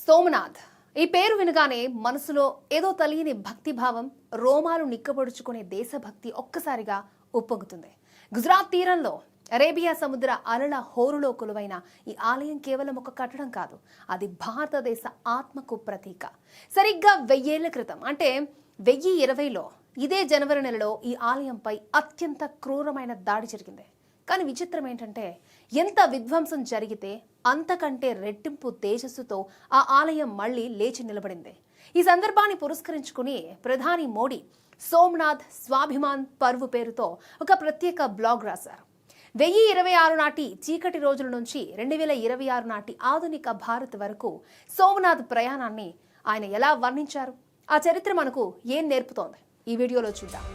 సోమనాథ్ ఈ పేరు వినగానే మనసులో ఏదో తెలియని భక్తిభావం, రోమాలు నిక్కబొడుచుకునే దేశభక్తి ఒక్కసారిగా ఉప్పొంగుతుంది. గుజరాత్ తీరంలో అరేబియా సముద్ర అలల హోరులో కొలువైన ఈ ఆలయం కేవలం ఒక కట్టడం కాదు, అది భారతదేశ ఆత్మకు ప్రతీక. సరిగ్గా 1000 ఏళ్ల క్రితం అంటే 1020లో ఇదే జనవరి నెలలో ఈ ఆలయంపై అత్యంత క్రూరమైన దాడి జరిగింది. కానీ విచిత్రం ఏంటంటే, ఎంత విధ్వంసం జరిగితే అంతకంటే రెట్టింపు తేజస్సుతో ఆ ఆలయం మళ్లీ లేచి నిలబడింది. ఈ సందర్భాన్ని పురస్కరించుకుని ప్రధాని మోడీ సోమనాథ్ స్వాభిమాన్ పర్వ్ పేరుతో ఒక ప్రత్యేక బ్లాగ్ రాశారు. 1026 నాటి చీకటి రోజుల నుంచి 2026 నాటి ఆధునిక భారత్ వరకు సోమనాథ్ ప్రయాణాన్ని ఆయన ఎలా వర్ణించారు, ఆ చరిత్ర మనకు ఏం నేర్పుతోంది, ఈ వీడియోలో చూద్దాం.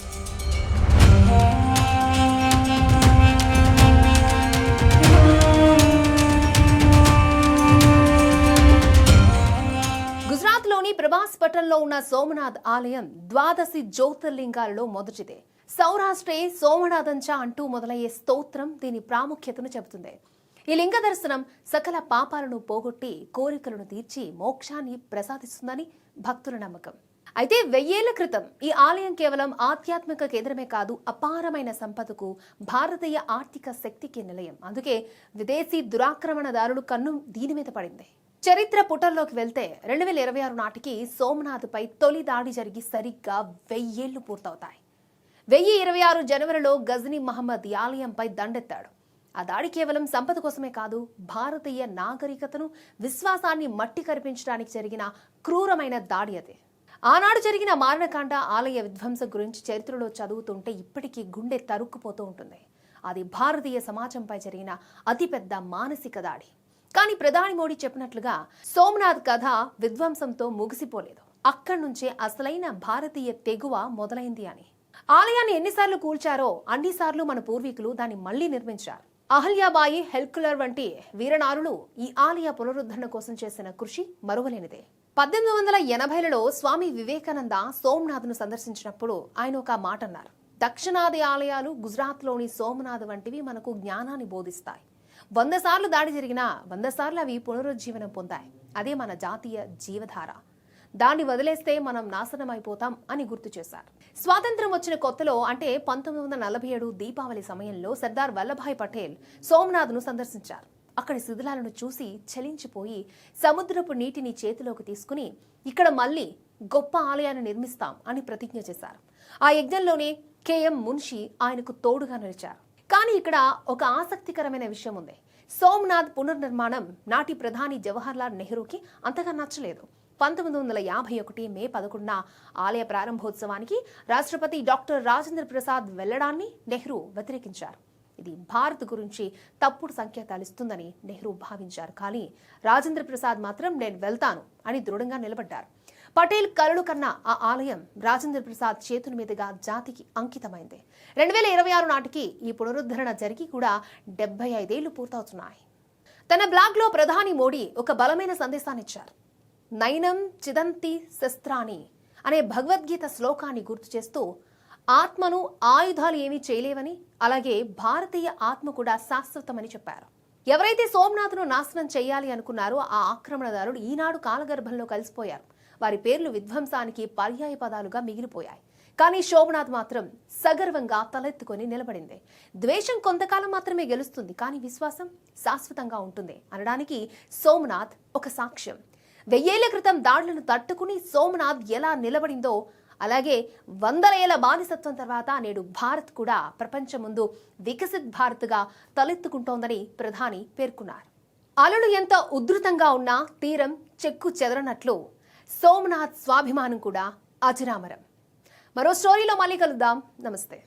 గుజరాత్లోని ప్రభాస్ పట్టణంలో ఉన్న సోమనాథ్ ఆలయం ద్వాదశి జ్యోతిర్లింగాలలో మొదటిదే. సౌరాష్ట్రే సోమనాథంచ అంటూ మొదలయ్యే స్తోత్రం దీని ప్రాముఖ్యతను చెబుతుంది. ఈ లింగ దర్శనం సకల పాపాలను పోగొట్టి కోరికలను తీర్చి మోక్షాన్ని ప్రసాదిస్తుందని భక్తుల నమ్మకం. అయితే 1000 ఏళ్ల క్రితం ఈ ఆలయం కేవలం ఆధ్యాత్మిక కేంద్రమే కాదు, అపారమైన సంపదకు, భారతీయ ఆర్థిక శక్తికి నిలయం. అందుకే విదేశీ దురాక్రమణదారులు కన్ను దీని మీద పడింది. చరిత్ర పుటల్లోకి వెళ్తే 2026 నాటికి సోమనాథ్పై తొలి దాడి జరిగి సరిగ్గా 1000 ఏళ్లు పూర్తవుతాయి. 1026 జనవరిలో గజనీ మహమ్మద్ ఈ ఆలయంపై దండెత్తాడు. ఆ దాడి కేవలం సంపద కోసమే కాదు, భారతీయ నాగరికతను, విశ్వాసాన్ని మట్టి కరిపించడానికి జరిగిన క్రూరమైన దాడి అదే. ఆనాడు జరిగిన మారణకాండ, ఆలయ విధ్వంసం గురించి చరిత్రలో చదువుతుంటే ఇప్పటికీ గుండె తరుక్కుపోతూ ఉంటుంది. అది భారతీయ సమాజంపై జరిగిన అతిపెద్ద మానసిక దాడి. కానీ ప్రధాని మోడీ చెప్పినట్లుగా సోమనాథ్ కథ విధ్వంసంతో ముగిసిపోలేదు. అక్కడి నుంచే అసలైన భారతీయ తెగువ మొదలైంది అని. ఆలయాన్ని ఎన్నిసార్లు కూల్చారో అన్నిసార్లు మన పూర్వీకులు దాన్ని మళ్లీ నిర్మించారు. అహల్యాబాయి, హెల్కులర్ వంటి వీరనారులు ఈ ఆలయ పునరుద్ధరణ కోసం చేసిన కృషి మరువలేనిదే. 1880లలో స్వామి వివేకానంద సోమనాథ్ను సందర్శించినప్పుడు ఆయన ఒక మాట అన్నారు: దక్షిణాది ఆలయాలు గుజరాత్లోని సోమనాథ్ వంటివి మనకు జ్ఞానాన్ని బోధిస్తాయి. 100 సార్లు దాడి జరిగినా 100 సార్లు అవి పునరుజ్జీవనం పొందాయి. అదే మన జాతీయ జీవధార. దాన్ని వదిలేస్తే మనం నాశనం అయిపోతాం అని గుర్తు చేశారు. స్వాతంత్ర్యం వచ్చిన కొత్తలో అంటే 1947 దీపావళి సమయంలో సర్దార్ వల్లభాయ్ పటేల్ సోమనాథ్ను సందర్శించారు. అక్కడి శిథిలాలను చూసి చలించిపోయి సముద్రపు నీటిని చేతిలోకి తీసుకుని ఇక్కడ మళ్లీ గొప్ప ఆలయాన్ని నిర్మిస్తాం అని ప్రతిజ్ఞ చేశారు. ఆ యజ్ఞంలోనే కెఎం మున్షి ఆయనకు తోడుగా నిలిచారు. కానీ ఇక్కడ ఒక ఆసక్తికరమైన విషయం ఉంది. సోమనాథ్ పునర్నిర్మాణం నాటి ప్రధాని జవహర్లాల్ నెహ్రూకి అంతగా నచ్చలేదు. 1951 మే 11న ఆలయ ప్రారంభోత్సవానికి రాష్ట్రపతి డాక్టర్ రాజేంద్ర ప్రసాద్ వెళ్లడాన్ని నెహ్రూ వ్యతిరేకించారు. ఇది భారత్ గురించి తప్పుడు సంకేతాలు ఇస్తుందని నెహ్రూ భావించారు. కానీ రాజేంద్ర ప్రసాద్ మాత్రం నేను వెళ్తాను అని దృఢంగా నిలబడ్డారు. పటేల్ కలలు కన్నా ఆ ఆలయం రాజేంద్ర ప్రసాద్ చేతుల మీదుగా జాతికి అంకితమైంది. 2026 నాటికి ఈ పునరుద్ధరణ జరిగి కూడా 75 ఏళ్లు పూర్తవుతున్నాయి. తన బ్లాగ్లో ప్రధాని మోడీ ఒక బలమైన సందేశాన్ని ఇచ్చారు. నైనం చిదంతి శస్త్రాని అనే భగవద్గీత శ్లోకాన్ని గుర్తు చేస్తూ ఆత్మను ఆయుధాలు ఏమీ చేయలేవని, అలాగే భారతీయ ఆత్మ కూడా శాశ్వతమని చెప్పారు. ఎవరైతే సోమనాథ్ను నాశనం చేయాలి అనుకున్నారో ఆ ఆక్రమణదారులు ఈనాడు కాలగర్భంలో కలిసిపోయారు. వారి పేర్లు విధ్వంసానికి పర్యాయ పదాలుగా మిగిలిపోయాయి. కానీ సోమనాథ్ మాత్రం సగర్వంగా తలెత్తుకొని నిలబడింది. ద్వేషం కొంతకాలం మాత్రమే గెలుస్తుంది, కానీ విశ్వాసం శాశ్వతంగా ఉంటుంది అనడానికి సోమనాథ్ ఒక సాక్ష్యం. 1000 ఏళ్ల క్రితం దాడులను తట్టుకుని సోమనాథ్ ఎలా నిలబడిందో, అలాగే 100 ఏళ్ల బానిసత్వం తర్వాత నేడు భారత్ కూడా ప్రపంచం ముందు వికసిత్ భారత్గా తలెత్తుకుంటోందని ప్రధాని పేర్కొన్నారు. అలలు ఎంత ఉధృతంగా ఉన్నా తీరం చెక్కు చెదరనట్లు సోమనాథ్ స్వాభిమానం కూడా అజరామరం. మరో స్టోరీలో మళ్ళీ కలుద్దాం. నమస్తే.